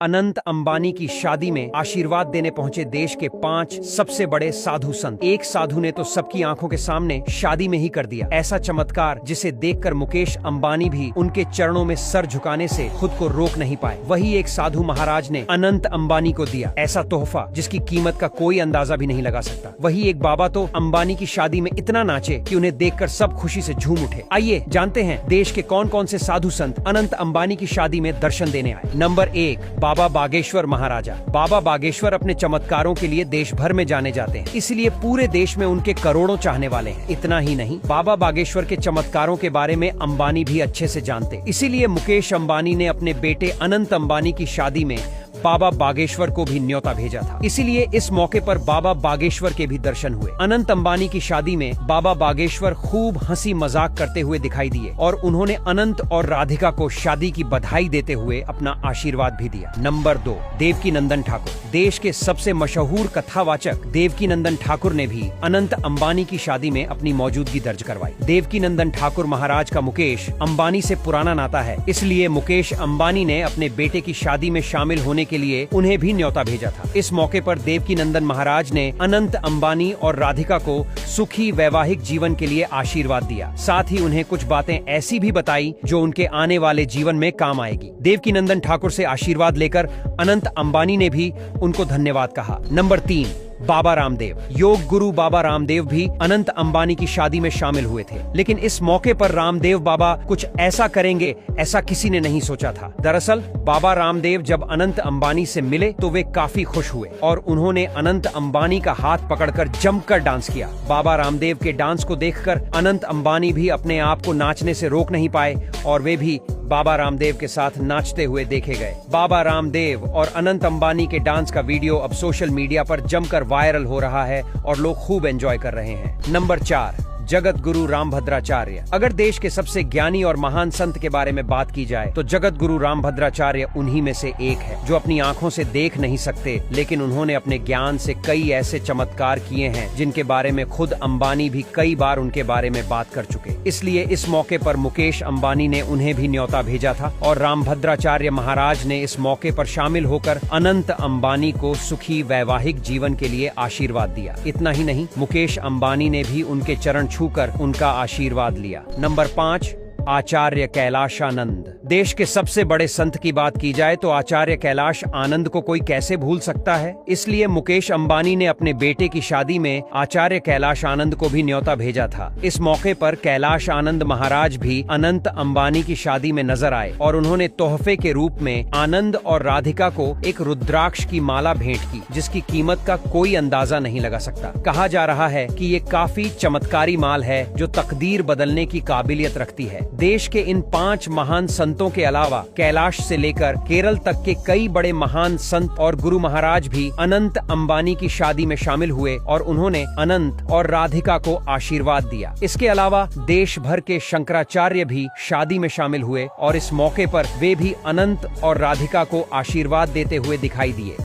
अनंत अंबानी की शादी में आशीर्वाद देने पहुंचे देश के 5 सबसे बड़े साधु संत। एक साधु ने तो सबकी आंखों के सामने शादी में ही कर दिया ऐसा चमत्कार जिसे देखकर मुकेश अंबानी भी उनके चरणों में सर झुकाने से खुद को रोक नहीं पाए। वही एक साधु महाराज ने अनंत अंबानी को दिया ऐसा तोहफा जिसकी कीमत का कोई अंदाजा भी नहीं लगा सकता। वही एक बाबा तो अंबानी की शादी में इतना नाचे कि उन्हें देखकर सब खुशी से झूम उठे। आइए जानते हैं देश के कौन कौन से साधु संत अनंत अंबानी की शादी में दर्शन देने आए। नंबर 1, बाबा बागेश्वर महाराजा। बाबा बागेश्वर अपने चमत्कारों के लिए देश भर में जाने जाते हैं, इसलिए पूरे देश में उनके करोड़ों चाहने वाले हैं। इतना ही नहीं, बाबा बागेश्वर के चमत्कारों के बारे में अंबानी भी अच्छे से जानते, इसीलिए मुकेश अंबानी ने अपने बेटे अनंत अंबानी की शादी में बाबा बागेश्वर को भी न्योता भेजा था। इसीलिए इस मौके पर बाबा बागेश्वर के भी दर्शन हुए। अनंत अंबानी की शादी में बाबा बागेश्वर खूब हंसी मजाक करते हुए दिखाई दिए और उन्होंने अनंत और राधिका को शादी की बधाई देते हुए अपना आशीर्वाद भी दिया। नंबर 2, देवकीनंदन ठाकुर। देश के सबसे मशहूर कथावाचक देवकीनंदन ठाकुर ने भी अनंत अंबानी की शादी में अपनी मौजूदगी दर्ज करवाई। देवकीनंदन ठाकुर महाराज का मुकेश अंबानी से पुराना नाता है, इसलिए मुकेश अंबानी ने अपने बेटे की शादी में शामिल होने के लिए उन्हें भी न्योता भेजा था। इस मौके पर देवकीनंदन महाराज ने अनंत अंबानी और राधिका को सुखी वैवाहिक जीवन के लिए आशीर्वाद दिया। साथ ही उन्हें कुछ बातें ऐसी भी बताई जो उनके आने वाले जीवन में काम आएगी। देवकीनंदन ठाकुर से आशीर्वाद लेकर अनंत अंबानी ने भी उनको धन्यवाद कहा। नंबर 3, बाबा रामदेव। योग गुरु बाबा रामदेव भी अनंत अंबानी की शादी में शामिल हुए थे, लेकिन इस मौके पर रामदेव बाबा कुछ ऐसा करेंगे ऐसा किसी ने नहीं सोचा था। दरअसल बाबा रामदेव जब अनंत अंबानी से मिले तो वे काफी खुश हुए और उन्होंने अनंत अंबानी का हाथ पकड़कर जमकर डांस किया। बाबा रामदेव के डांस को देखकर अनंत अंबानी भी अपने आप को नाचने से रोक नहीं पाए और वे भी बाबा रामदेव के साथ नाचते हुए देखे गए। बाबा रामदेव और अनंत अंबानी के डांस का वीडियो अब सोशल मीडिया पर जमकर वायरल हो रहा है और लोग खूब एंजॉय कर रहे हैं। नंबर 4, जगत गुरु रामभद्राचार्य। अगर देश के सबसे ज्ञानी और महान संत के बारे में बात की जाए तो जगत गुरु रामभद्राचार्य उन्हीं में से एक है जो अपनी आंखों से देख नहीं सकते, लेकिन उन्होंने अपने ज्ञान से कई ऐसे चमत्कार किए हैं जिनके बारे में खुद अंबानी भी कई बार उनके बारे में बात कर चुके। इसलिए इस मौके पर मुकेश अंबानी ने उन्हें भी न्योता भेजा था और रामभद्राचार्य महाराज ने इस मौके पर शामिल होकर अनंत अंबानी को सुखी वैवाहिक जीवन के लिए आशीर्वाद दिया। इतना ही नहीं, मुकेश अंबानी ने भी उनके चरण छूकर उनका आशीर्वाद लिया। नंबर 5, आचार्य कैलाश आनंद। देश के सबसे बड़े संत की बात की जाए तो आचार्य कैलाश आनंद को कोई कैसे भूल सकता है। इसलिए मुकेश अंबानी ने अपने बेटे की शादी में आचार्य कैलाश आनंद को भी न्योता भेजा था। इस मौके पर कैलाश आनंद महाराज भी अनंत अंबानी की शादी में नजर आए और उन्होंने तोहफे के रूप में आनंद और राधिका को एक रुद्राक्ष की माला भेंट की जिसकी कीमत का कोई अंदाजा नहीं लगा सकता। कहा जा रहा है कि ये काफी चमत्कारी माल है जो तकदीर बदलने की काबिलियत रखती है। देश के इन 5 महान संतों के अलावा कैलाश से लेकर केरल तक के कई बड़े महान संत और गुरु महाराज भी अनंत अंबानी की शादी में शामिल हुए और उन्होंने अनंत और राधिका को आशीर्वाद दिया। इसके अलावा देश भर के शंकराचार्य भी शादी में शामिल हुए और इस मौके पर वे भी अनंत और राधिका को आशीर्वाद देते हुए दिखाई दिए।